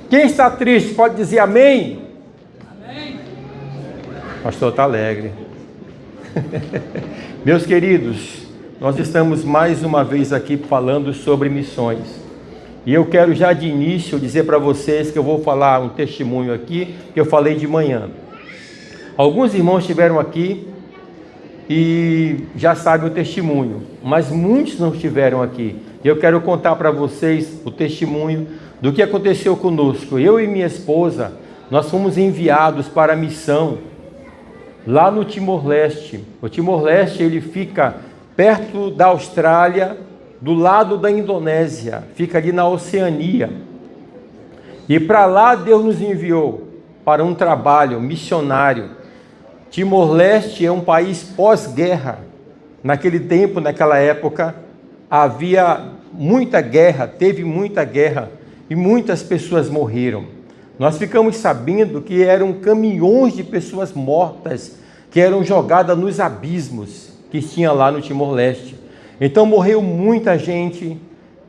Quem está triste pode dizer amém? Amém. O pastor está alegre. Meus queridos, nós estamos mais uma vez aqui falando sobre missões. E eu quero já de início dizer para vocês que eu vou falar um testemunho aqui que eu falei de manhã. Alguns irmãos estiveram aqui e já sabem o testemunho, mas muitos não estiveram aqui. E eu quero contar para vocês o testemunho do que aconteceu conosco. Eu e minha esposa, nós fomos enviados para a missão lá no Timor-Leste. O Timor-Leste, ele fica perto da Austrália, do lado da Indonésia, fica ali na Oceania. E para lá Deus nos enviou para um trabalho missionário. Timor-Leste é um país pós-guerra. Naquele tempo, naquela época, havia muita guerra, teve muita guerra e muitas pessoas morreram. Nós ficamos sabendo que eram caminhões de pessoas mortas que eram jogadas nos abismos que tinha lá no Timor-Leste. Então morreu muita gente,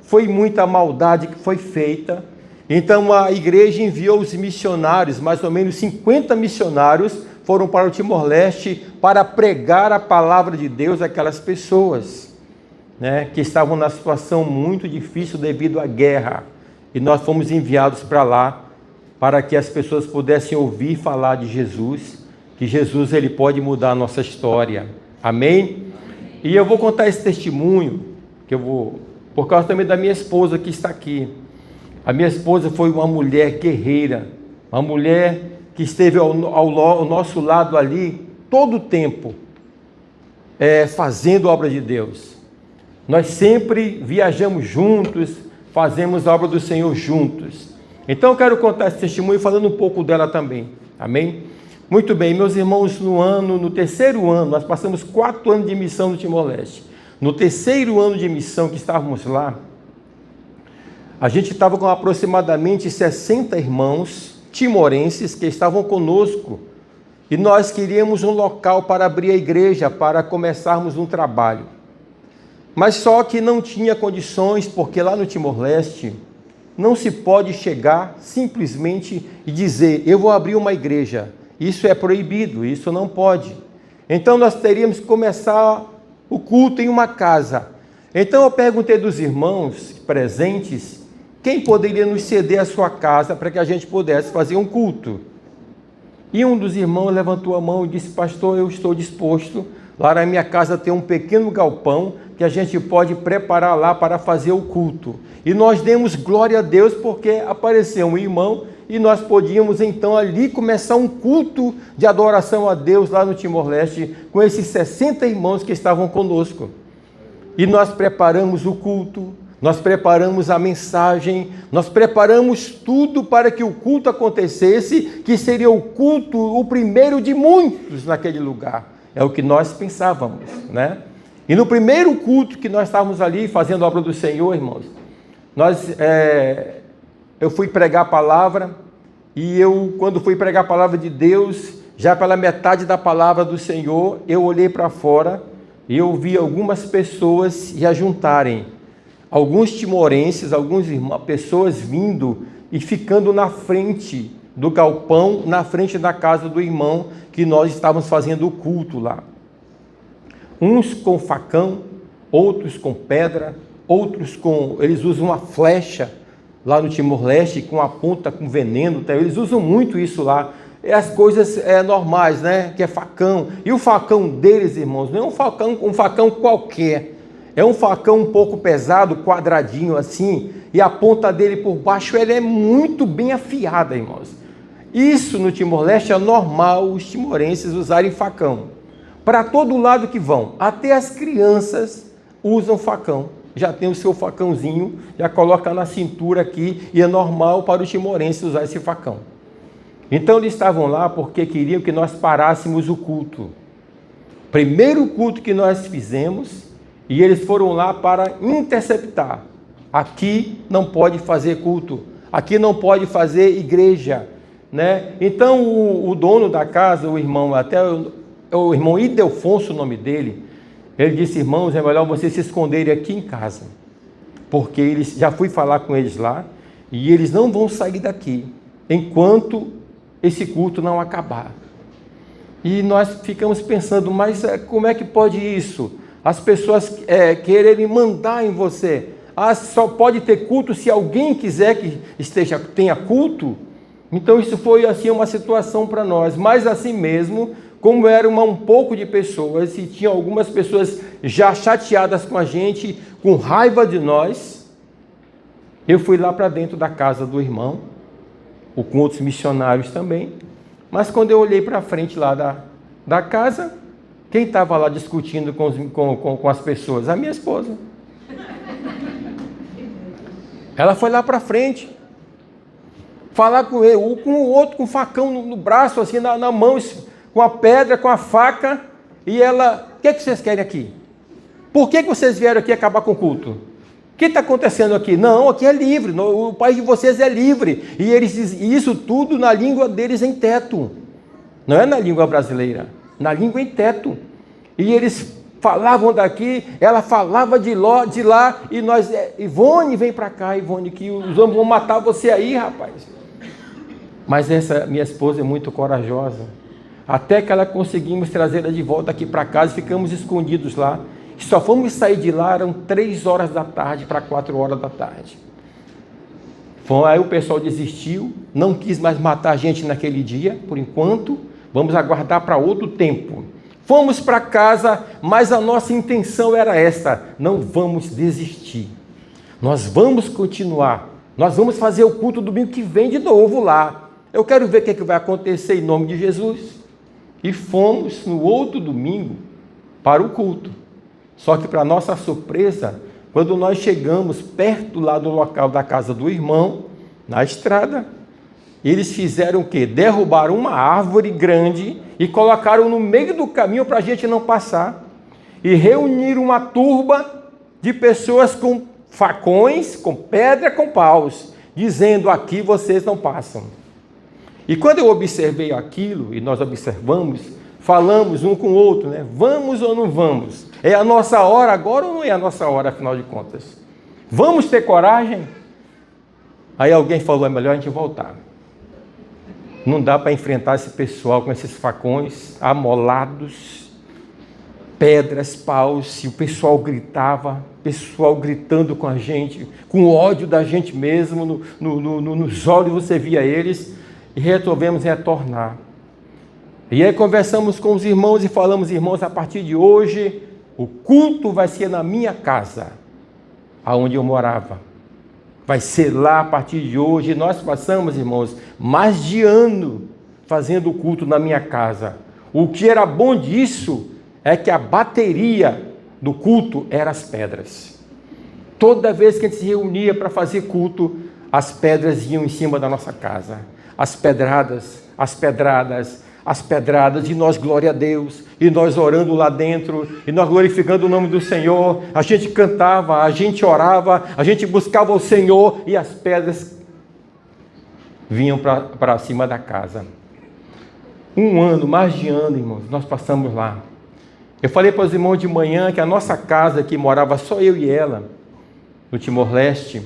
foi muita maldade que foi feita. Então a igreja enviou os missionários, mais ou menos 50 missionários foram para o Timor-Leste para pregar a palavra de Deus àquelas pessoas, né, que estavam na situação muito difícil devido à guerra. E nós fomos enviados para lá para que as pessoas pudessem ouvir falar de Jesus, que Jesus ele pode mudar a nossa história. Amém? E eu vou contar esse testemunho, por causa também da minha esposa que está aqui. A minha esposa foi uma mulher guerreira, uma mulher que esteve ao nosso lado ali todo o tempo, fazendo a obra de Deus. Nós sempre viajamos juntos, fazemos a obra do Senhor juntos. Então eu quero contar esse testemunho falando um pouco dela também. Amém? Muito bem, meus irmãos, no terceiro ano, nós passamos 4 anos de missão no Timor-Leste. No terceiro ano de missão que estávamos lá, a gente estava com aproximadamente 60 irmãos timorenses que estavam conosco. E nós queríamos um local para abrir a igreja, para começarmos um trabalho. Mas só que não tinha condições, porque lá no Timor-Leste não se pode chegar simplesmente e dizer, eu vou abrir uma igreja. Isso é proibido, isso não pode. Então nós teríamos que começar o culto em uma casa. Então eu perguntei dos irmãos presentes, quem poderia nos ceder a sua casa para que a gente pudesse fazer um culto? E um dos irmãos levantou a mão e disse, pastor, eu estou disposto. Lá na minha casa tem um pequeno galpão que a gente pode preparar lá para fazer o culto. E nós demos glória a Deus porque apareceu um irmão e nós podíamos então ali começar um culto de adoração a Deus lá no Timor-Leste com esses 60 irmãos que estavam conosco. E nós preparamos o culto, nós preparamos a mensagem, nós preparamos tudo para que o culto acontecesse, que seria o culto, o primeiro de muitos naquele lugar. É o que nós pensávamos, né? E no primeiro culto que nós estávamos ali fazendo a obra do Senhor, irmãos, eu fui pregar a palavra e quando fui pregar a palavra de Deus, já pela metade da palavra do Senhor, eu olhei para fora e eu vi algumas pessoas se ajuntarem. Alguns timorenses, pessoas vindo e ficando na frente do galpão, na frente da casa do irmão que nós estávamos fazendo o culto lá. Uns com facão, outros com pedra, eles usam uma flecha lá no Timor-Leste com a ponta com veneno, tá? Eles usam muito isso lá. As coisas normais, né? Que é facão. E o facão deles, irmãos, não é um facão qualquer. É um facão um pouco pesado, quadradinho assim, e a ponta dele por baixo ela é muito bem afiada, irmãos. Isso no Timor-Leste é normal os timorenses usarem facão. Para todo lado que vão, até as crianças usam facão. Já tem o seu facãozinho, já coloca na cintura aqui, e é normal para os timorenses usar esse facão. Então eles estavam lá porque queriam que nós parássemos o culto. Primeiro culto que nós fizemos, e eles foram lá para interceptar. Aqui não pode fazer culto, aqui não pode fazer igreja, né? Então o dono da casa, o irmão Idelfonso, o nome dele, ele disse, irmãos, é melhor vocês se esconderem aqui em casa, porque já fui falar com eles lá, E eles não vão sair daqui enquanto esse culto não acabar. E nós ficamos pensando, mas como é que pode isso? As pessoas quererem mandar em você. Só pode ter culto se alguém quiser que tenha culto. Então isso foi assim uma situação para nós. Mas assim mesmo, como era um pouco de pessoas, e tinha algumas pessoas já chateadas com a gente, com raiva de nós, eu fui lá para dentro da casa do irmão, ou com outros missionários também. Mas quando eu olhei para frente lá da casa, quem estava lá discutindo com as pessoas? A minha esposa. Ela foi lá para frente, falar com ele, com o outro com o facão no braço, assim, na mão, com a pedra, com a faca, e ela, o que vocês querem aqui? Por que vocês vieram aqui acabar com o culto? O que está acontecendo aqui? Não, aqui é livre, o país de vocês é livre, e eles dizem isso tudo na língua deles em teto, não é na língua brasileira, na língua em teto, e eles falavam daqui, ela falava de lá, e nós, Ivone, vem para cá, Ivone, que os homens vão matar você aí, rapaz. Mas essa minha esposa é muito corajosa, até que ela conseguimos trazê-la de volta aqui para casa, e ficamos escondidos lá, e só fomos sair de lá, eram 3 horas da tarde para 4 horas da tarde. Aí o pessoal desistiu, não quis mais matar a gente naquele dia, por enquanto, vamos aguardar para outro tempo. Fomos para casa, mas a nossa intenção era esta: não vamos desistir. Nós vamos continuar. Nós vamos fazer o culto domingo que vem de novo lá. Eu quero ver o que vai acontecer em nome de Jesus. E fomos no outro domingo para o culto. Só que para nossa surpresa, quando nós chegamos perto lá do local da casa do irmão, na estrada, eles fizeram o quê? Derrubaram uma árvore grande e colocaram no meio do caminho para a gente não passar. E reuniram uma turba de pessoas com facões, com pedra, com paus, dizendo: aqui vocês não passam. E quando eu observei aquilo, e nós observamos, falamos um com o outro, né? Vamos ou não vamos? É a nossa hora agora ou não é a nossa hora, afinal de contas? Vamos ter coragem? Aí alguém falou: é melhor a gente voltar. Não dá para enfrentar esse pessoal com esses facões amolados, pedras, paus, e o pessoal gritava, pessoal gritando com a gente, com ódio da gente mesmo, nos olhos você via eles, e resolvemos retornar. E aí conversamos com os irmãos e falamos: irmãos, a partir de hoje, o culto vai ser na minha casa, aonde eu morava. Vai ser lá a partir de hoje. Nós passamos, irmãos, mais de ano fazendo o culto na minha casa. O que era bom disso é que a bateria do culto eram as pedras. Toda vez que a gente se reunia para fazer culto, as pedras iam em cima da nossa casa. As pedradas, e nós, glória a Deus, e nós orando lá dentro, e nós glorificando o nome do Senhor, a gente cantava, a gente orava, a gente buscava o Senhor, e as pedras vinham para cima da casa. Um ano, mais de ano, irmãos, nós passamos lá. Eu falei para os irmãos de manhã que a nossa casa, que morava só eu e ela, no Timor-Leste,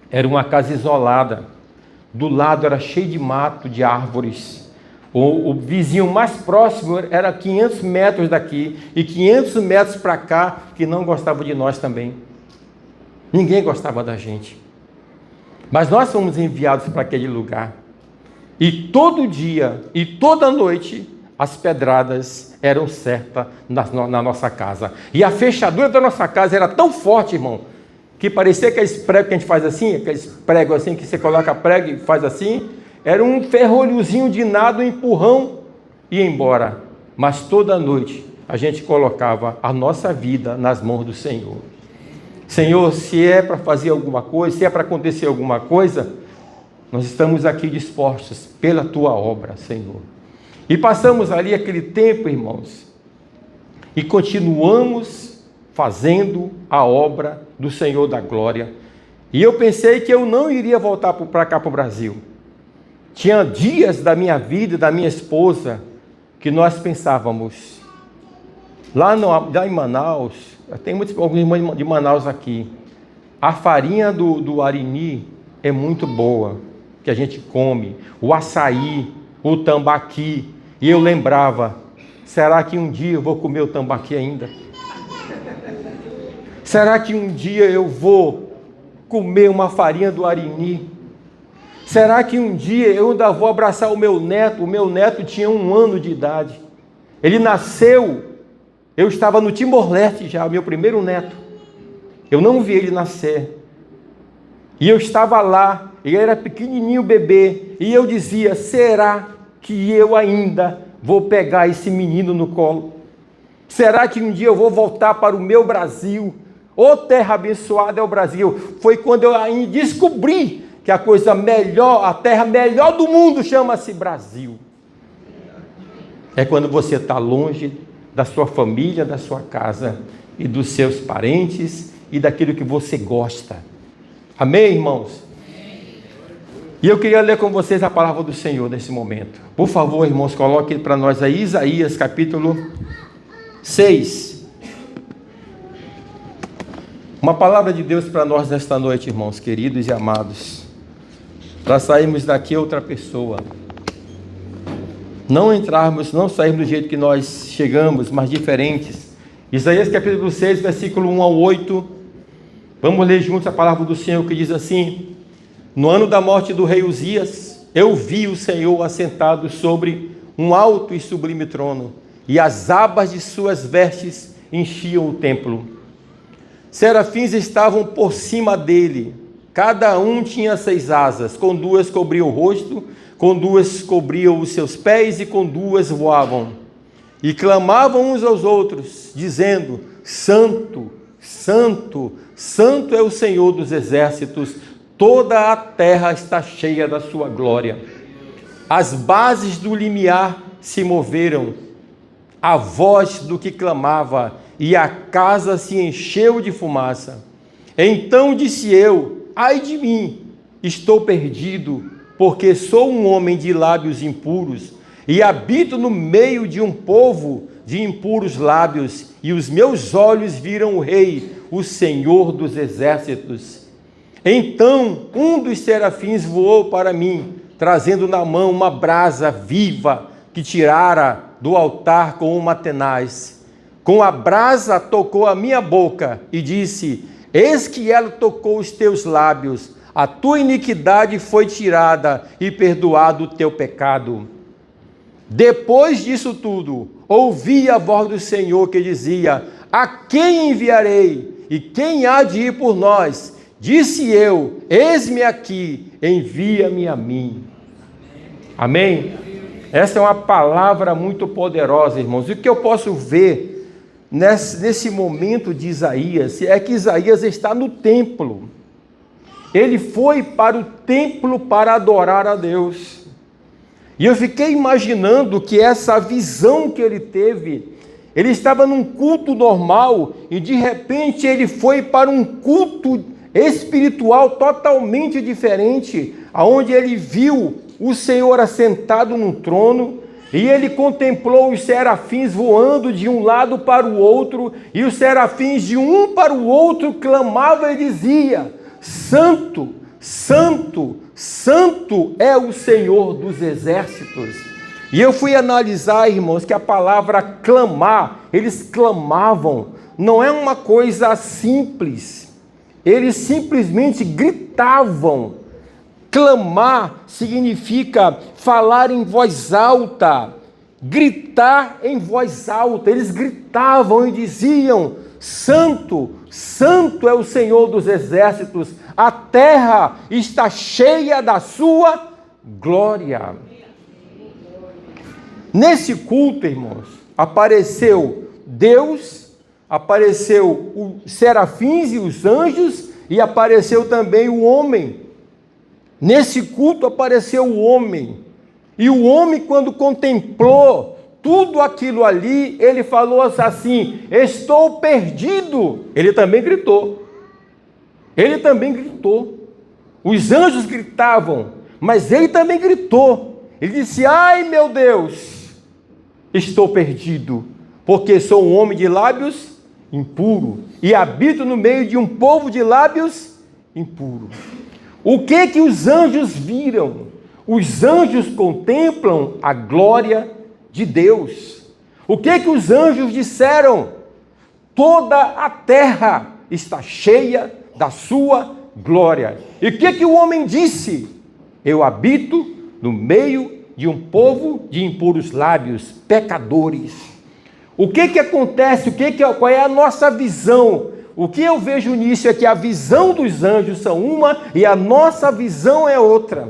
era uma casa isolada. Do lado era cheio de mato, de árvores. O vizinho mais próximo era 500 metros daqui, e 500 metros para cá, que não gostava de nós também. Ninguém gostava da gente. Mas nós fomos enviados para aquele lugar. E todo dia, e toda noite, as pedradas eram certas na nossa casa. E a fechadura da nossa casa era tão forte, irmão, que parecia aqueles pregos que a gente faz assim, aqueles pregos assim, que você coloca prego e faz assim. Era um ferrolhozinho de nada, um empurrão e ia embora. Mas toda noite a gente colocava a nossa vida nas mãos do Senhor. Senhor, se é para fazer alguma coisa, se é para acontecer alguma coisa, nós estamos aqui dispostos pela Tua obra, Senhor. E passamos ali aquele tempo, irmãos, e continuamos fazendo a obra do Senhor da glória. E eu pensei que eu não iria voltar para cá, para o Brasil. Tinha dias da minha vida, da minha esposa, que nós pensávamos, lá em Manaus, tem alguns irmãos de Manaus aqui, a farinha do Arini é muito boa, que a gente come, o açaí, o tambaqui, e eu lembrava, será que um dia eu vou comer o tambaqui ainda? Será que um dia eu vou comer uma farinha do Arini? Será que um dia eu ainda vou abraçar o meu neto? O meu neto tinha 1 ano de idade. Ele nasceu, eu estava no Timor-Leste já, meu primeiro neto. Eu não vi ele nascer. E eu estava lá, ele era pequenininho, bebê, e eu dizia, será que eu ainda vou pegar esse menino no colo? Será que um dia eu vou voltar para o meu Brasil? Ô terra abençoada é o Brasil. Foi quando eu aí descobri que a coisa melhor, a terra melhor do mundo chama-se Brasil. É quando você está longe da sua família, da sua casa e dos seus parentes e daquilo que você gosta. Amém, irmãos? E eu queria ler com vocês a palavra do Senhor nesse momento. Por favor, irmãos, coloquem para nós aí Isaías capítulo 6. Uma palavra de Deus para nós nesta noite, irmãos, queridos e amados. Para sairmos daqui outra pessoa. Não sairmos do jeito que nós chegamos, mas diferentes. Isaías capítulo 6, versículo 1 ao 8. Vamos ler juntos a palavra do Senhor que diz assim: no ano da morte do rei Uzias, eu vi o Senhor assentado sobre um alto e sublime trono, e as abas de suas vestes enchiam o templo. Serafins estavam por cima dele, cada um tinha 6 asas, com 2 cobriam o rosto, com 2 cobriam os seus pés e com 2 voavam. E clamavam uns aos outros, dizendo: Santo, Santo, Santo é o Senhor dos exércitos, toda a terra está cheia da sua glória. As bases do limiar se moveram, a voz do que clamava, e a casa se encheu de fumaça. Então disse eu: ai de mim, estou perdido, porque sou um homem de lábios impuros, e habito no meio de um povo de impuros lábios, e os meus olhos viram o Rei, o Senhor dos exércitos. Então um dos serafins voou para mim, trazendo na mão uma brasa viva, que tirara do altar com uma tenaz. Com a brasa tocou a minha boca e disse: eis que ela tocou os teus lábios, a tua iniquidade foi tirada e perdoado o teu pecado. Depois disso tudo, ouvi a voz do Senhor que dizia: a quem enviarei? E quem há de ir por nós? Disse eu: eis-me aqui, envia-me a mim. Amém? Essa é uma palavra muito poderosa, irmãos. E o que eu posso ver nesse momento de Isaías é que Isaías está no templo. Ele foi para o templo para adorar a Deus. E eu fiquei imaginando que essa visão que ele teve, ele estava num culto normal e de repente ele foi para um culto espiritual totalmente diferente, aonde ele viu o Senhor assentado num trono, e ele contemplou os serafins voando de um lado para o outro, e os serafins de um para o outro clamavam e diziam: Santo, Santo, Santo é o Senhor dos exércitos. E eu fui analisar, irmãos, que a palavra clamar, eles clamavam, não é uma coisa simples, eles simplesmente gritavam. Clamar significa falar em voz alta, gritar em voz alta. Eles gritavam e diziam: Santo, Santo é o Senhor dos exércitos, a terra está cheia da sua glória. Nesse culto, irmãos, apareceu Deus, apareceu os serafins e os anjos, e apareceu também o homem. Nesse culto apareceu o homem, e o homem, quando contemplou tudo aquilo ali, ele falou assim: estou perdido. Ele também gritou. Os anjos gritavam, mas ele também gritou. Ele disse: ai meu Deus, estou perdido, porque sou um homem de lábios impuro, e habito no meio de um povo de lábios impuros. O que os anjos viram? Os anjos contemplam a glória de Deus. O que os anjos disseram? Toda a terra está cheia da sua glória. E o que o homem disse? Eu habito no meio de um povo de impuros lábios, pecadores. O que acontece? Qual é a nossa visão? O que eu vejo nisso é que a visão dos anjos são uma e a nossa visão é outra.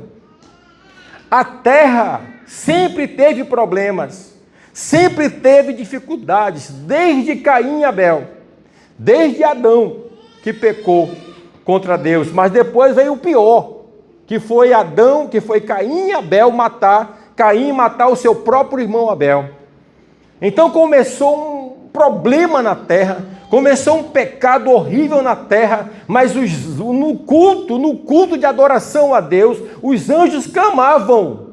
A terra sempre teve problemas, sempre teve dificuldades, desde Caim e Abel, desde Adão, que pecou contra Deus, mas depois veio o pior, que foi Caim e Abel Caim matar o seu próprio irmão Abel. Então começou um problema na terra, começou um pecado horrível na terra, mas no culto de adoração a Deus, os anjos clamavam: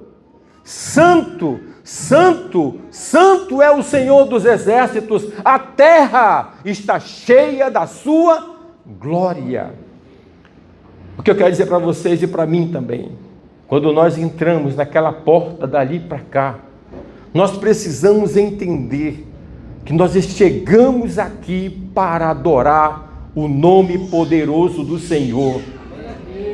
Santo, Santo, Santo é o Senhor dos exércitos, a terra está cheia da sua glória. O que eu quero dizer para vocês e para mim também, quando nós entramos naquela porta dali para cá, nós precisamos entender que nós chegamos aqui para adorar o nome poderoso do Senhor.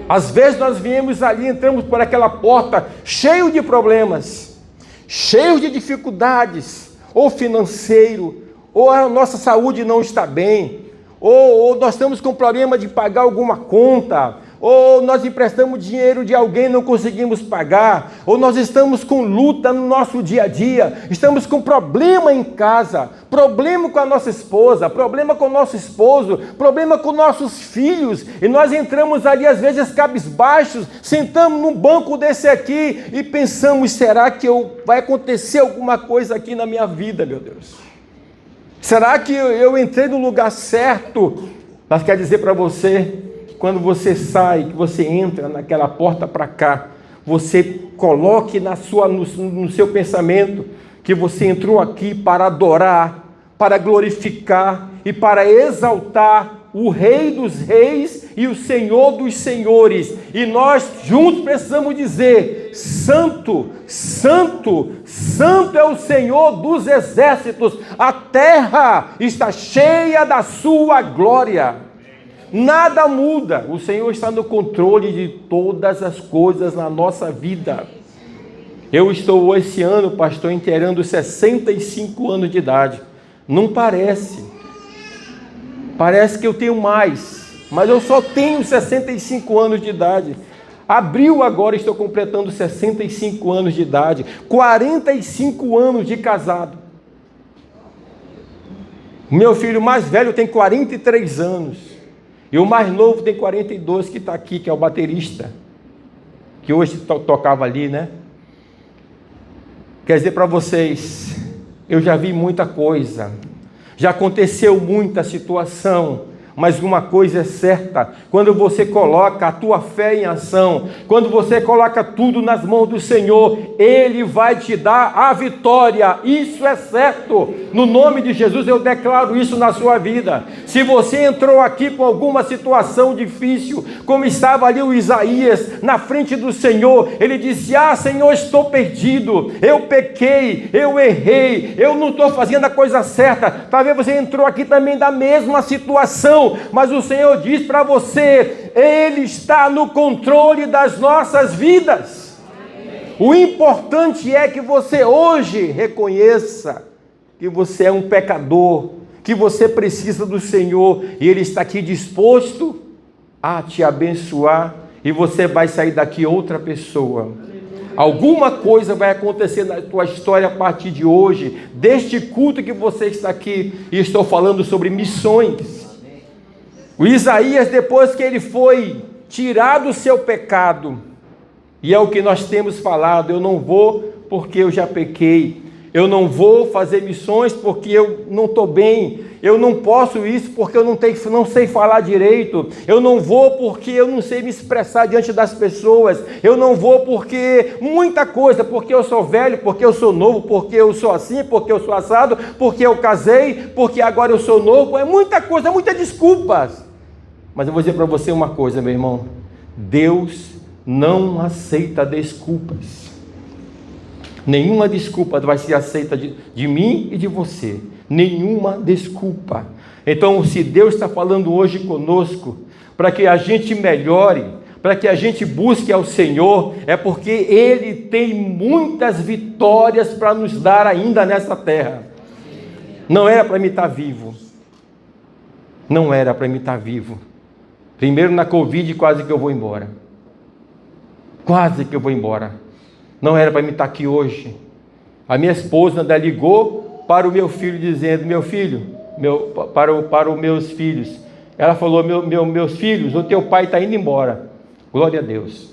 Às vezes nós viemos ali, entramos por aquela porta cheio de problemas, cheio de dificuldades, ou financeiro, ou a nossa saúde não está bem, ou nós estamos com problema de pagar alguma conta, ou nós emprestamos dinheiro de alguém e não conseguimos pagar, ou nós estamos com luta no nosso dia a dia, estamos com problema em casa, problema com a nossa esposa, problema com o nosso esposo, problema com nossos filhos, e nós entramos ali às vezes cabisbaixos, sentamos num banco desse aqui e pensamos: será que vai acontecer alguma coisa aqui na minha vida, meu Deus? Será que eu entrei no lugar certo? Mas quero dizer para você, quando você sai, que você entra naquela porta para cá, você coloque no seu pensamento que você entrou aqui para adorar, para glorificar e para exaltar o Rei dos Reis e o Senhor dos Senhores. E nós juntos precisamos dizer: Santo, Santo, Santo é o Senhor dos exércitos, a terra está cheia da sua glória. Nada muda, o Senhor está no controle de todas as coisas na nossa vida. Eu estou esse ano, pastor, inteirando 65 anos de idade. Não parece que eu tenho mais, mas eu só tenho 65 anos de idade. Abril agora estou completando 65 anos de idade, 45 anos de casado. Meu filho mais velho tem 43 anos. E o mais novo tem 42, que está aqui, que é o baterista, que hoje tocava ali, né? Quer dizer para vocês, eu já vi muita coisa, já aconteceu muita situação, mas uma coisa é certa: quando você coloca a tua fé em ação, quando você coloca tudo nas mãos do Senhor, Ele vai te dar a vitória. Isso é certo. No nome de Jesus eu declaro isso na sua vida. Se você entrou aqui com alguma situação difícil, como estava ali o Isaías na frente do Senhor, ele disse: Senhor, estou perdido, eu pequei, eu errei, eu não estou fazendo a coisa certa. Talvez você entrou aqui também da mesma situação, mas o Senhor diz para você: Ele está no controle das nossas vidas. O importante é que você hoje reconheça que você é um pecador, que você precisa do Senhor, e Ele está aqui disposto a te abençoar, e você vai sair daqui outra pessoa. Alguma coisa vai acontecer na tua história a partir de hoje, deste culto que você está aqui, e estou falando sobre missões. O Isaías, depois que ele foi tirado o seu pecado, e é o que nós temos falado: eu não vou porque eu já pequei, eu não vou fazer missões porque eu não estou bem, eu não posso isso porque eu não sei falar direito, eu não vou porque eu não sei me expressar diante das pessoas, eu não vou porque muita coisa, porque eu sou velho, porque eu sou novo, porque eu sou assim, porque eu sou assado, porque eu casei, porque agora eu sou novo. É muita coisa, muitas desculpas. Mas eu vou dizer para você uma coisa, meu irmão: Deus não aceita desculpas. Nenhuma desculpa vai ser aceita de mim e de você. Nenhuma desculpa. Então, se Deus está falando hoje conosco, para que a gente melhore, para que a gente busque ao Senhor, é porque Ele tem muitas vitórias para nos dar ainda nessa terra. Não era para mim estar vivo. Não era para mim estar vivo. Primeiro na Covid, quase que eu vou embora. Quase que eu vou embora. Não era para mim estar aqui hoje. A minha esposa ainda ligou para o meu filho, dizendo: meu filho, para os meus filhos. Ela falou: meus filhos, o teu pai está indo embora. Glória a Deus.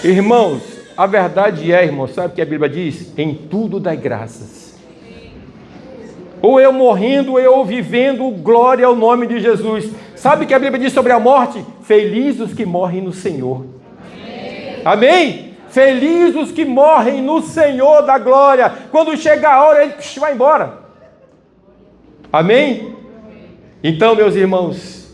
Irmãos, a verdade é, irmãos, sabe o que a Bíblia diz? Em tudo dai graças. Ou eu morrendo, ou eu vivendo, glória ao nome de Jesus. Sabe o que a Bíblia diz sobre a morte? Felizes os que morrem no Senhor. Amém? Felizes os que morrem no Senhor da glória. Quando chega a hora, ele vai embora. Amém? Então, meus irmãos,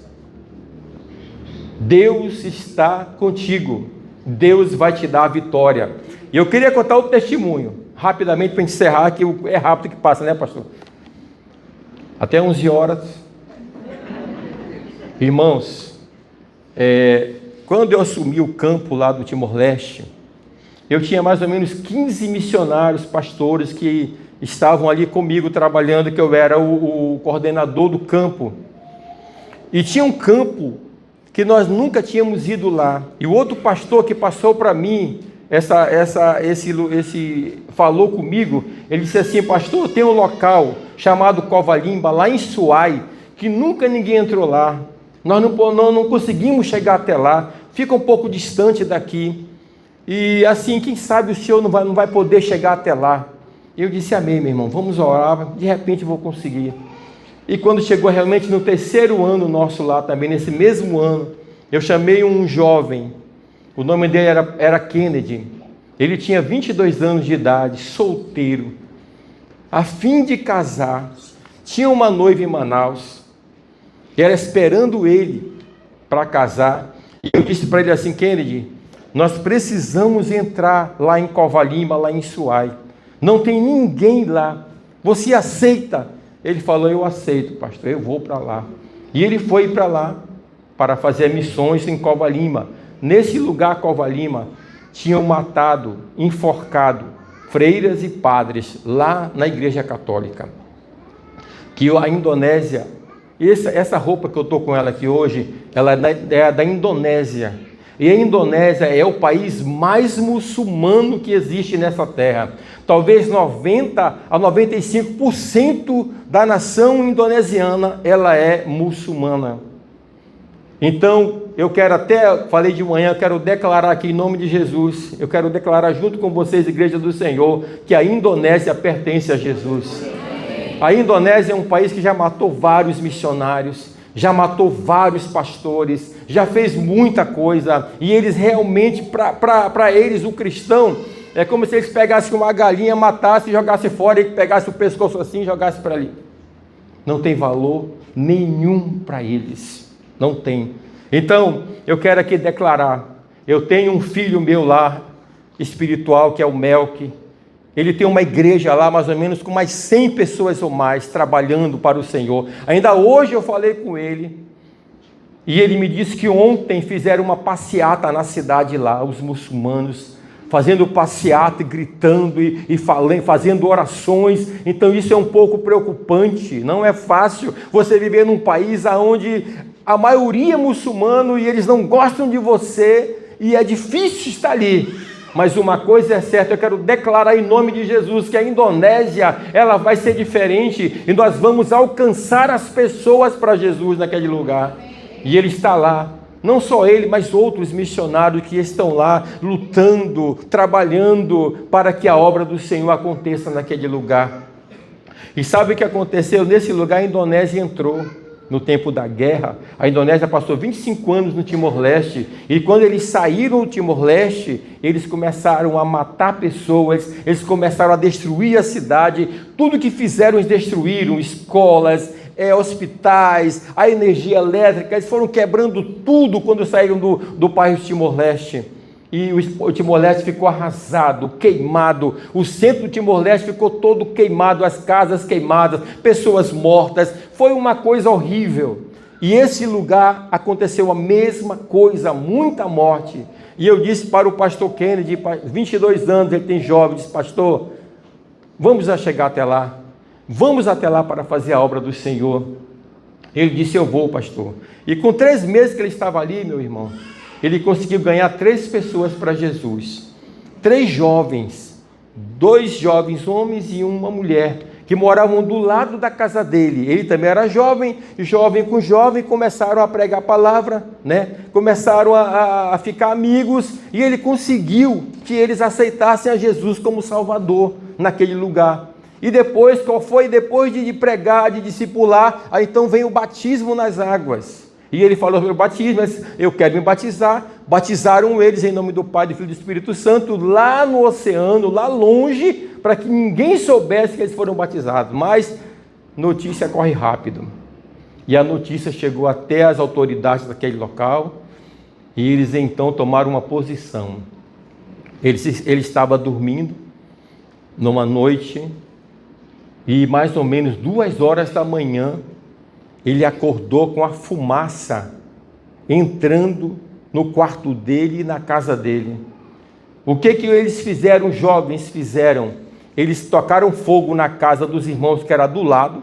Deus está contigo. Deus vai te dar a vitória. E eu queria contar o testemunho, rapidamente, para encerrar, que é rápido que passa, né, pastor? Até 11 horas. Irmãos, quando eu assumi o campo lá do Timor-Leste, eu tinha mais ou menos 15 missionários, pastores, que estavam ali comigo trabalhando, que eu era o coordenador do campo. E tinha um campo que nós nunca tínhamos ido lá. E o outro pastor que passou para mim, falou comigo, ele disse assim: pastor, tem um local chamado Covalimba, lá em Suai, que nunca ninguém entrou lá. Nós não conseguimos chegar até lá, fica um pouco distante daqui. E assim, quem sabe o senhor não vai poder chegar até lá. Eu disse: amém, meu irmão, vamos orar, de repente eu vou conseguir. E quando chegou realmente no 3º ano nosso lá também, nesse mesmo ano, eu chamei um jovem, o nome dele era Kennedy. Ele tinha 22 anos de idade, solteiro, a fim de casar, tinha uma noiva em Manaus, e era esperando ele para casar. E eu disse para ele assim: Kennedy, nós precisamos entrar lá em Covalimba, lá em Suai. Não tem ninguém lá. Você aceita? Ele falou: eu aceito, pastor, eu vou para lá. E ele foi para lá para fazer missões em Covalimba. Nesse lugar, Covalimba, tinham matado, enforcado freiras e padres lá na Igreja Católica. Que a Indonésia, essa roupa que eu estou com ela aqui hoje, ela é da Indonésia. E a Indonésia é o país mais muçulmano que existe nessa terra. Talvez 90 a 95% da nação indonesiana, ela é muçulmana. Então, eu quero falei de manhã, eu quero declarar aqui em nome de Jesus, eu quero declarar junto com vocês, Igreja do Senhor, que a Indonésia pertence a Jesus. A Indonésia é um país que já matou vários missionários, já matou vários pastores, já fez muita coisa, e eles realmente, para eles, o cristão, é como se eles pegassem uma galinha, matassem e jogassem fora, e pegassem o pescoço assim e jogassem para ali. Não tem valor nenhum para eles, não tem. Então, eu quero aqui declarar, eu tenho um filho meu lá, espiritual, que é o Melk. Ele tem uma igreja lá, mais ou menos, com mais 100 pessoas ou mais, trabalhando para o Senhor. Ainda hoje eu falei com ele, e ele me disse que ontem fizeram uma passeata na cidade lá, os muçulmanos, fazendo passeata, gritando e falando, fazendo orações. Então isso é um pouco preocupante. Não é fácil você viver num país onde a maioria é muçulmano e eles não gostam de você, e é difícil estar ali. Mas uma coisa é certa, eu quero declarar em nome de Jesus que a Indonésia, ela vai ser diferente, e nós vamos alcançar as pessoas para Jesus naquele lugar. E ele está lá, não só ele, mas outros missionários que estão lá lutando, trabalhando para que a obra do Senhor aconteça naquele lugar. E sabe o que aconteceu? Nesse lugar a Indonésia entrou. No tempo da guerra, a Indonésia passou 25 anos no Timor-Leste, e quando eles saíram do Timor-Leste, eles começaram a matar pessoas, eles começaram a destruir a cidade. Tudo que fizeram, eles destruíram, escolas, hospitais, a energia elétrica, eles foram quebrando tudo quando saíram do país Timor-Leste. E o Timor-Leste ficou arrasado, queimado, o centro do Timor-Leste ficou todo queimado, as casas queimadas, pessoas mortas, foi uma coisa horrível. E esse lugar aconteceu a mesma coisa, muita morte. E eu disse para o pastor Kennedy, 22 anos, ele tem jovem, disse: pastor, vamos chegar até lá, vamos até lá para fazer a obra do Senhor. Ele disse: eu vou, pastor. E com 3 meses que ele estava ali, meu irmão, ele conseguiu ganhar 3 pessoas para Jesus. 3 jovens, 2 jovens homens e uma mulher, que moravam do lado da casa dele. Ele também era jovem, jovem com jovem, começaram a pregar a palavra, né? Começaram a ficar amigos, e ele conseguiu que eles aceitassem a Jesus como Salvador naquele lugar. E depois, qual foi? Depois de pregar, de discipular, aí então vem o batismo nas águas. E ele falou sobre o batismo: mas eu quero me batizar. Batizaram eles em nome do Pai, do Filho e do Espírito Santo, lá no oceano, lá longe, para que ninguém soubesse que eles foram batizados. Mas notícia corre rápido. E a notícia chegou até as autoridades daquele local, e eles então tomaram uma posição. Ele estava dormindo numa noite, e mais ou menos 2 horas da manhã, ele acordou com a fumaça entrando no quarto dele e na casa dele. O que eles fizeram, os jovens fizeram? Eles tocaram fogo na casa dos irmãos que era do lado.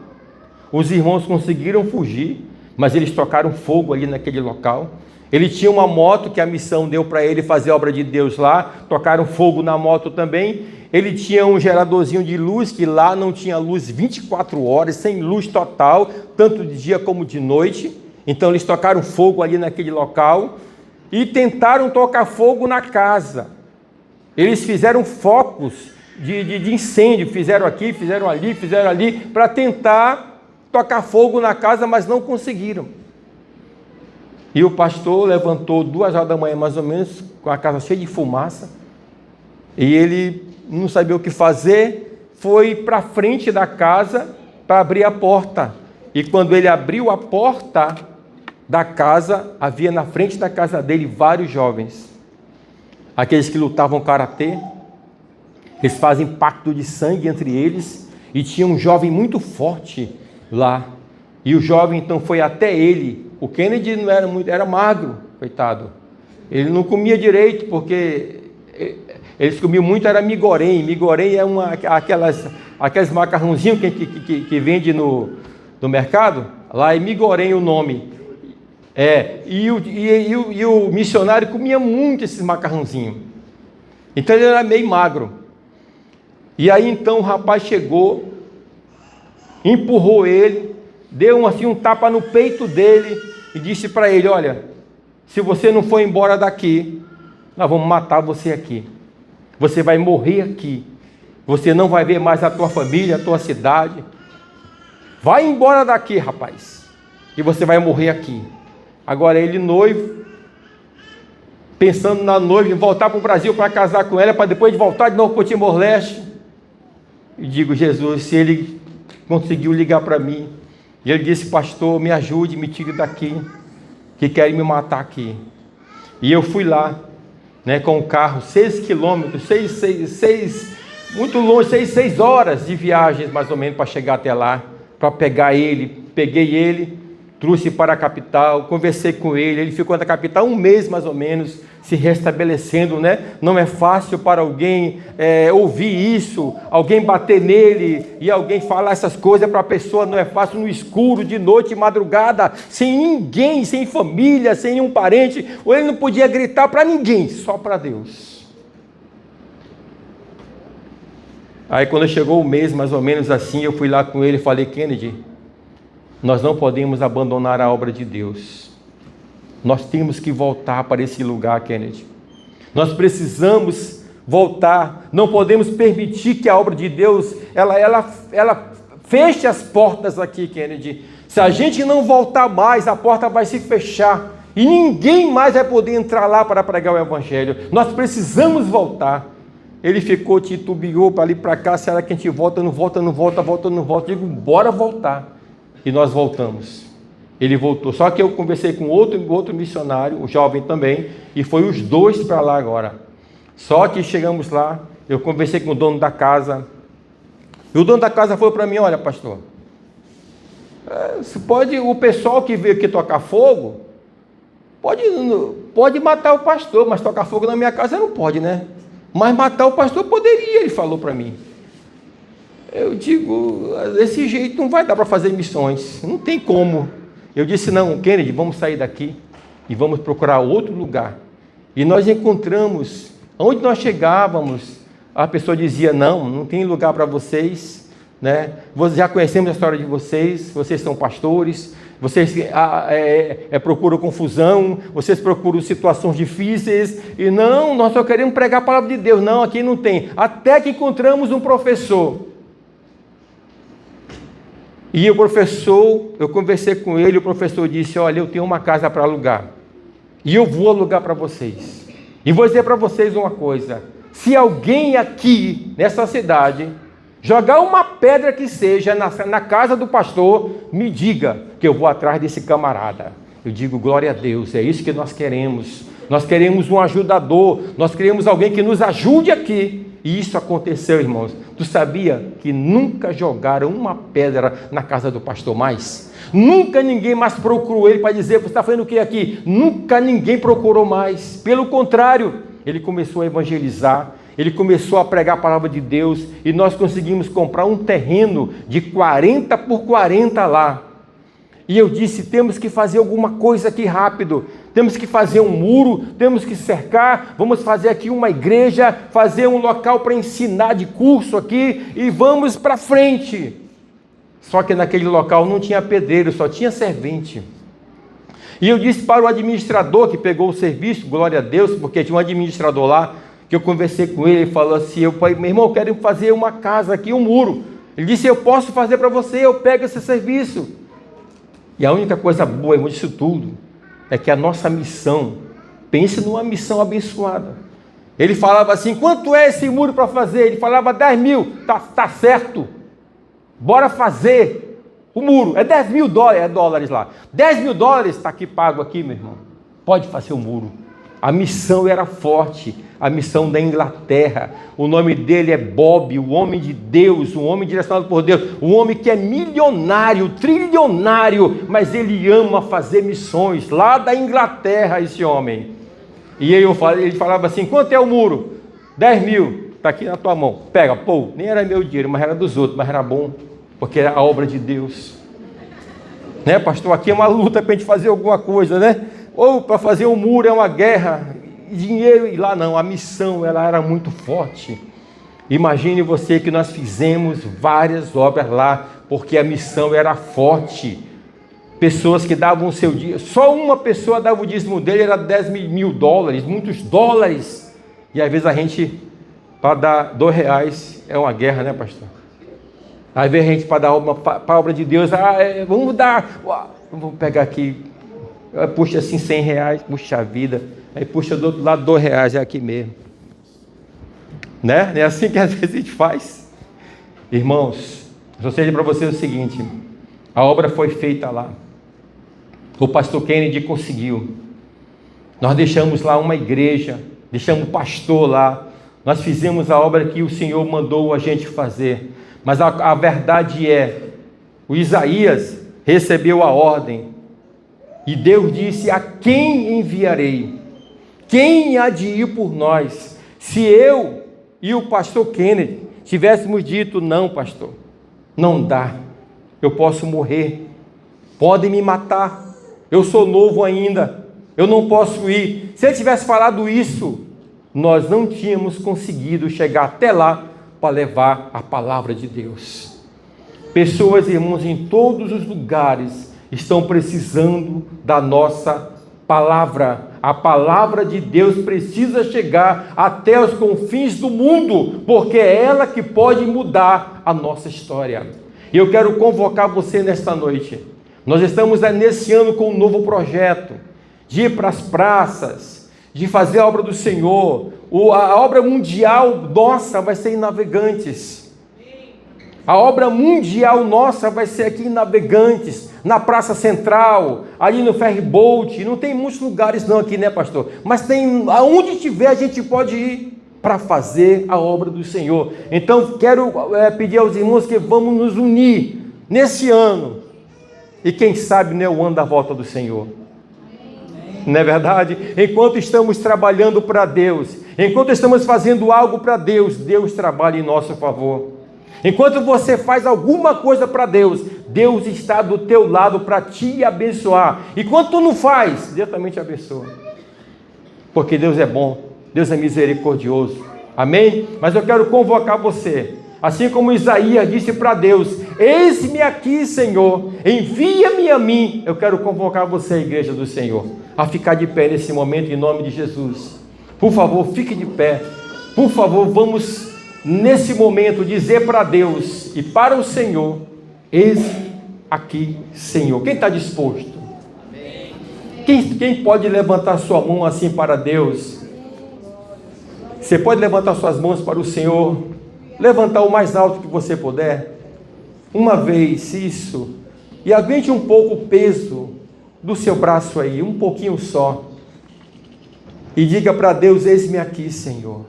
Os irmãos conseguiram fugir, mas eles tocaram fogo ali naquele local. Ele tinha uma moto que a missão deu para ele fazer a obra de Deus lá, tocaram fogo na moto também. Ele tinha um geradorzinho de luz, que lá não tinha luz 24 horas, sem luz total, tanto de dia como de noite. Então eles tocaram fogo ali naquele local e tentaram tocar fogo na casa. Eles fizeram focos de incêndio, fizeram aqui, fizeram ali, para tentar tocar fogo na casa, mas não conseguiram. E o pastor levantou 2 horas da manhã, mais ou menos, com a casa cheia de fumaça, e ele não sabia o que fazer, foi para frente da casa para abrir a porta. E quando ele abriu a porta da casa, havia na frente da casa dele vários jovens, aqueles que lutavam karatê. Eles fazem pacto de sangue entre eles, e tinha um jovem muito forte lá, e o jovem então foi até ele. O Kennedy não era muito, era magro, coitado, ele não comia direito, porque eles comiam muito, era migorém. Migorém é aqueles macarrãozinhos que vende no mercado, lá é migorém o nome. E o missionário comia muito esses macarrãozinhos, então ele era meio magro. E aí então o rapaz chegou, empurrou ele, deu um tapa no peito dele e disse para ele: olha, se você não for embora daqui, nós vamos matar você aqui. Você vai morrer aqui. Você não vai ver mais a tua família, a tua cidade. Vai embora daqui, rapaz, e você vai morrer aqui. Agora ele noivo, pensando na noiva, em voltar para o Brasil para casar com ela, para depois voltar de novo para o Timor-Leste. E digo: Jesus, se ele conseguiu ligar para mim, e ele disse: pastor, me ajude, me tire daqui, que querem me matar aqui. E eu fui lá, com o carro, 6 quilômetros, muito longe, 6 horas de viagem, mais ou menos, para chegar até lá, para pegar ele. Peguei ele, trouxe para a capital, conversei com ele. Ele ficou na capital 1 mês, mais ou menos, se restabelecendo, Não é fácil para alguém ouvir isso, alguém bater nele e alguém falar essas coisas para a pessoa. Não é fácil, no escuro, de noite, madrugada, sem ninguém, sem família, sem nenhum parente. Ou ele não podia gritar para ninguém, só para Deus. Aí quando chegou o mês, mais ou menos assim, eu fui lá com ele e falei: Kennedy, nós não podemos abandonar a obra de Deus. Nós temos que voltar para esse lugar, Kennedy. Nós precisamos voltar. Não podemos permitir que a obra de Deus, ela feche as portas aqui, Kennedy. Se a gente não voltar mais, a porta vai se fechar. E ninguém mais vai poder entrar lá para pregar o Evangelho. Nós precisamos voltar. Ele ficou, titubeou para ali para cá. Será que a gente volta, não volta? Eu digo: bora voltar. e nós voltamos. Ele voltou, só que eu conversei com outro missionário, o jovem também, e foi os dois para lá agora. Só que chegamos lá, eu conversei com o dono da casa, e o dono da casa falou para mim: olha, pastor, o pessoal que veio aqui tocar fogo, pode matar o pastor, mas tocar fogo na minha casa não pode, né? Mas matar o pastor poderia, ele falou para mim. Eu digo, desse jeito não vai dar para fazer missões, não tem como. Eu disse: não, Kennedy, vamos sair daqui e vamos procurar outro lugar. E nós encontramos, onde nós chegávamos, a pessoa dizia: não tem lugar para vocês, né? Já conhecemos a história de vocês são pastores, vocês procuram confusão, vocês procuram situações difíceis, e não, nós só queremos pregar a palavra de Deus. Não, aqui não tem. Até que encontramos um professor. E o professor, eu conversei com ele, o professor disse: olha, eu tenho uma casa para alugar, e eu vou alugar para vocês. E vou dizer para vocês uma coisa: se alguém aqui, nessa cidade, jogar uma pedra que seja na casa do pastor, me diga, que eu vou atrás desse camarada. Eu digo: glória a Deus, é isso que nós queremos. Nós queremos um ajudador, nós queremos alguém que nos ajude aqui. E isso aconteceu, irmãos. Tu sabia que nunca jogaram uma pedra na casa do pastor mais? Nunca ninguém mais procurou ele para dizer: você está fazendo o que aqui? Nunca ninguém procurou mais. Pelo contrário, ele começou a evangelizar, ele começou a pregar a palavra de Deus, e nós conseguimos comprar um terreno de 40 por 40 lá. E eu disse: temos que fazer alguma coisa aqui rápido, temos que fazer um muro, temos que cercar, vamos fazer aqui uma igreja, fazer um local para ensinar de curso aqui, e vamos para frente. Só que naquele local não tinha pedreiro, só tinha servente. E eu disse para o administrador que pegou o serviço, glória a Deus, porque tinha um administrador lá, que eu conversei com ele, ele falou assim: meu irmão, eu quero fazer uma casa aqui, um muro. Ele disse: eu posso fazer para você, eu pego esse serviço. E a única coisa boa, irmão, disso tudo, é que a nossa missão, pense numa missão abençoada. Ele falava assim: quanto é esse muro para fazer? Ele falava: 10 mil, tá certo, bora fazer o muro, é 10 mil dólares, dólares lá, 10 mil dólares, está aqui pago aqui, meu irmão, pode fazer o muro. A missão era forte, a missão da Inglaterra. O nome dele é Bob, o homem de Deus, um homem direcionado por Deus, um homem que é milionário, trilionário, mas ele ama fazer missões, lá da Inglaterra, esse homem. E ele falava assim: quanto é o muro? 10 mil, está aqui na tua mão, pega. Pô, nem era meu dinheiro, mas era dos outros, mas era bom, porque era a obra de Deus. Né, pastor? Aqui é uma luta para a gente fazer alguma coisa, né? Ou para fazer um muro é uma guerra, dinheiro, e lá não, a missão ela era muito forte. Imagine você que nós fizemos várias obras lá, porque a missão era forte. Pessoas que davam o seu dia, só uma pessoa dava o dízimo dele, era 10 mil dólares, muitos dólares. E às vezes a gente, para dar R$2, é uma guerra, né, pastor? Às vezes a gente, para dar para a obra de Deus, vamos dar, vamos pegar aqui, puxa assim R$100, puxa a vida, aí puxa do outro lado R$2, é aqui mesmo, né? É assim que às vezes a gente faz. Irmãos, eu só sei para vocês o seguinte: a obra foi feita lá, o pastor Kennedy conseguiu, nós deixamos lá uma igreja, deixamos o pastor lá, nós fizemos a obra que o Senhor mandou a gente fazer. Mas a verdade é, o Isaías recebeu a ordem, e Deus disse: a quem enviarei? Quem há de ir por nós? Se eu e o pastor Kennedy tivéssemos dito: não, pastor, não dá, eu posso morrer, podem me matar, eu sou novo ainda, eu não posso ir. Se ele tivesse falado isso, nós não tínhamos conseguido chegar até lá para levar a palavra de Deus. Pessoas, irmãos, em todos os lugares estão precisando da nossa palavra. A palavra de Deus precisa chegar até os confins do mundo, porque é ela que pode mudar a nossa história. E eu quero convocar você nesta noite. Nós estamos nesse ano com um novo projeto, de ir para as praças, de fazer a obra do Senhor. A obra mundial nossa vai ser em Navegantes. A obra mundial nossa vai ser aqui em Navegantes, na Praça Central, ali no Ferryboat. Não tem muitos lugares não aqui, né, pastor? Mas tem, aonde tiver a gente pode ir para fazer a obra do Senhor. Então quero pedir aos irmãos que vamos nos unir nesse ano. E quem sabe não é o ano da volta do Senhor. Não é verdade? Enquanto estamos trabalhando para Deus, enquanto estamos fazendo algo para Deus, Deus trabalha em nosso favor. Enquanto você faz alguma coisa para Deus, Deus está do teu lado para te abençoar. E quando tu não faz, Deus também te abençoa. Porque Deus é bom, Deus é misericordioso. Amém? Mas eu quero convocar você, assim como Isaías disse para Deus: eis-me aqui, Senhor, envia-me a mim. Eu quero convocar você, a igreja do Senhor, a ficar de pé nesse momento, em nome de Jesus. Por favor, fique de pé. Por favor, vamos nesse momento dizer para Deus e para o Senhor: eis-me aqui, Senhor. Quem está disposto? Quem pode levantar sua mão assim para Deus? Você pode levantar suas mãos para o Senhor, levantar o mais alto que você puder, uma vez, isso, e aguente um pouco o peso do seu braço aí, um pouquinho só, e diga para Deus: eis-me aqui, Senhor.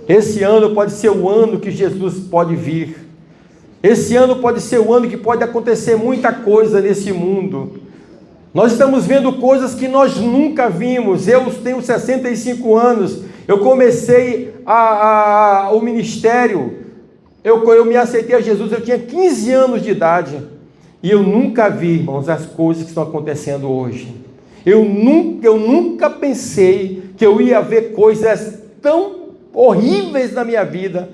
Esse ano pode ser o ano que Jesus pode vir. Esse ano pode ser o ano que pode acontecer muita coisa nesse mundo. Nós estamos vendo coisas que nós nunca vimos. Eu tenho 65 anos. Eu comecei o ministério. Eu me aceitei a Jesus, eu tinha 15 anos de idade. E eu nunca vi, irmãos, as coisas que estão acontecendo hoje. Eu nunca pensei que eu ia ver coisas tão horríveis na minha vida,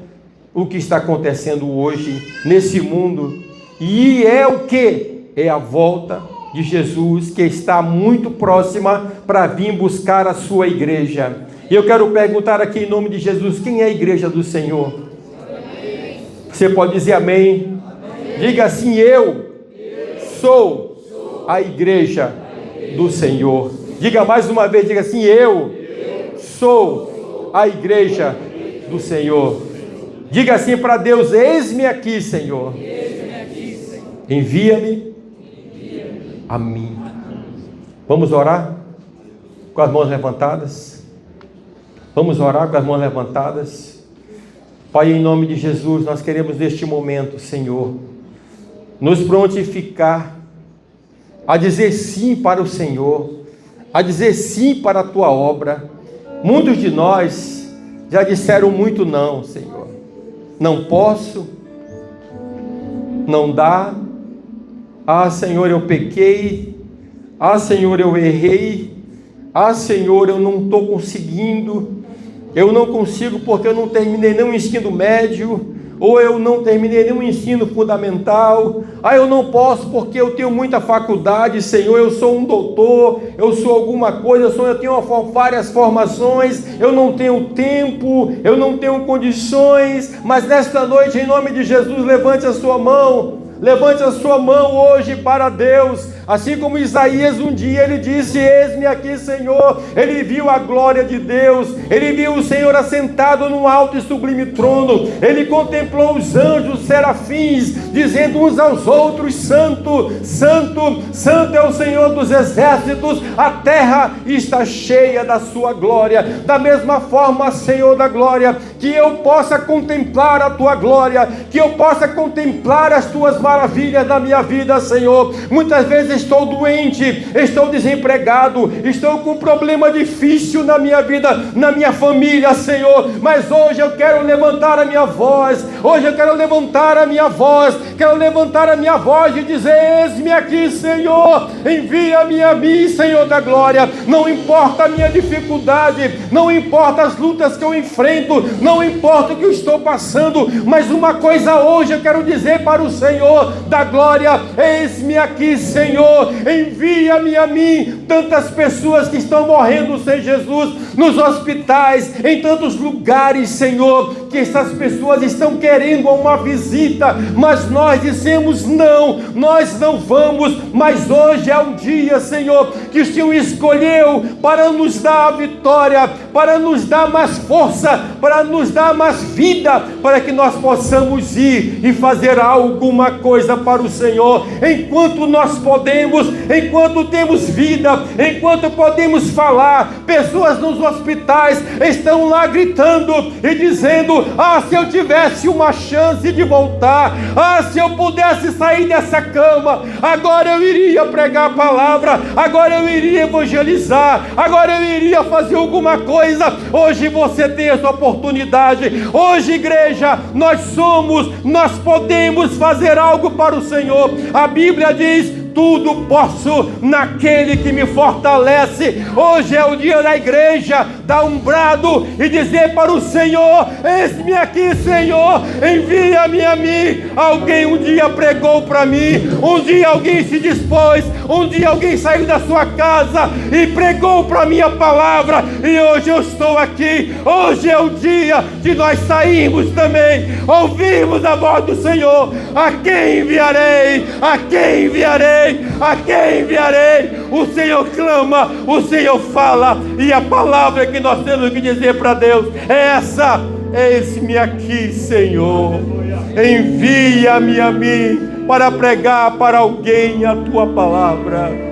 o que está acontecendo hoje nesse mundo. E é o que? É a volta de Jesus, que está muito próxima para vir buscar a sua igreja. E eu quero perguntar aqui em nome de Jesus: quem é a igreja do Senhor? Amém. Você pode dizer amém? Amém. Diga assim: eu sou a igreja do Senhor. Diga mais uma vez, diga assim: eu sou a igreja do Senhor. Diga assim para Deus: eis-me aqui, Senhor. Envia-me a mim. Vamos orar com as mãos levantadas? Vamos orar com as mãos levantadas. Pai, em nome de Jesus, nós queremos neste momento, Senhor, nos prontificar a dizer sim para o Senhor, a dizer sim para a tua obra. Muitos de nós já disseram muito não, Senhor. Não posso, não dá. Ah, Senhor, eu pequei. Ah, Senhor, eu errei. Ah, Senhor, eu não estou conseguindo. Eu não consigo porque eu não terminei nem o ensino médio, ou eu não terminei nem o ensino fundamental. Ah, eu não posso porque eu tenho muita faculdade, Senhor, eu sou um doutor, eu sou alguma coisa, eu tenho várias formações, eu não tenho tempo, eu não tenho condições. Mas nesta noite, em nome de Jesus, levante a sua mão. Levante a sua mão hoje para Deus, assim como Isaías um dia ele disse: eis-me aqui, Senhor. Ele viu a glória de Deus, ele viu o Senhor assentado num alto e sublime trono, ele contemplou os anjos, os serafins, dizendo uns aos outros: santo, santo, santo é o Senhor dos exércitos, a terra está cheia da sua glória. Da mesma forma, Senhor da glória, que eu possa contemplar a tua glória, que eu possa contemplar as tuas maravilhas na minha vida, Senhor. Muitas vezes estou doente, estou desempregado, estou com um problema difícil na minha vida, na minha família, Senhor, mas hoje eu quero levantar a minha voz, hoje eu quero levantar a minha voz, quero levantar a minha voz e dizer: eis-me aqui, Senhor, envia-me a mim, Senhor da glória. Não importa a minha dificuldade, não importa as lutas que eu enfrento, não importa o que eu estou passando, mas uma coisa hoje eu quero dizer para o Senhor da glória: eis-me aqui, Senhor, envia-me a mim. Tantas pessoas que estão morrendo sem Jesus, nos hospitais, em tantos lugares, Senhor, que essas pessoas estão querendo uma visita, mas nós dissemos não, nós não vamos. Mas hoje é um dia, Senhor, que o Senhor escolheu para nos dar a vitória, para nos dar mais força, para nos dar mais vida, para que nós possamos ir e fazer alguma coisa para o Senhor, enquanto nós podemos, enquanto temos vida, enquanto podemos falar. Pessoas nos hospitais estão lá gritando e dizendo: ah, se eu tivesse uma chance de voltar, ah, se eu pudesse sair dessa cama, agora eu iria pregar a palavra, agora eu iria evangelizar, agora eu iria fazer alguma coisa. Hoje você tem essa oportunidade. Hoje, igreja, nós podemos fazer algo para o Senhor. A Bíblia diz: tudo posso naquele que me fortalece. Hoje é o dia da igreja dar um brado e dizer para o Senhor: eis-me aqui, Senhor, envia-me a mim. Alguém um dia pregou para mim, um dia alguém se dispôs, um dia alguém saiu da sua casa e pregou para mim a palavra, e hoje eu estou aqui. Hoje é o dia de nós sairmos também, ouvirmos a voz do Senhor. A quem enviarei? A quem enviarei? A quem enviarei? O Senhor clama, o Senhor fala, e a palavra que nós temos que dizer para Deus é essa: eis-me aqui, Senhor, envia-me a mim para pregar para alguém a tua palavra.